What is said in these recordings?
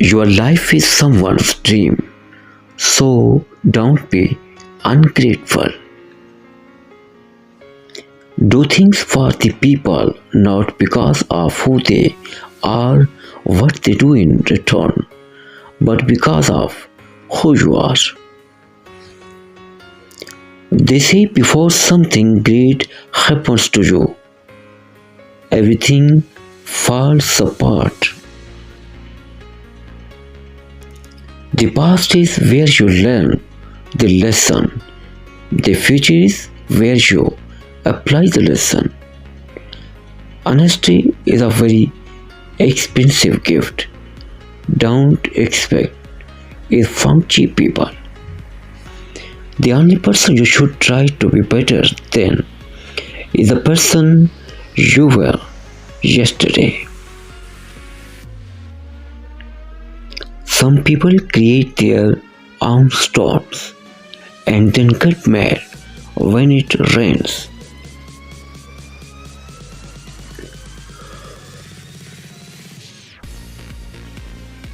Your life is someone's dream, so don't be ungrateful. Do things for the people, not because of who they are, what they do in return, but because of who you are. They say before something great happens to you, everything falls apart. The past is where you learn the lesson. The future is where you apply the lesson. Honesty is a very expensive gift. Don't expect it from cheap people. The only person you should try to be better than is the person you were yesterday. Some people create their own storms and then get mad when it rains.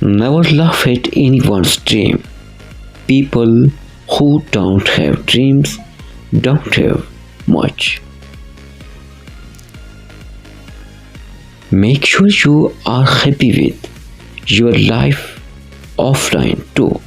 Never laugh at anyone's dream. People who don't have dreams don't have much. Make sure you are happy with your life offline too.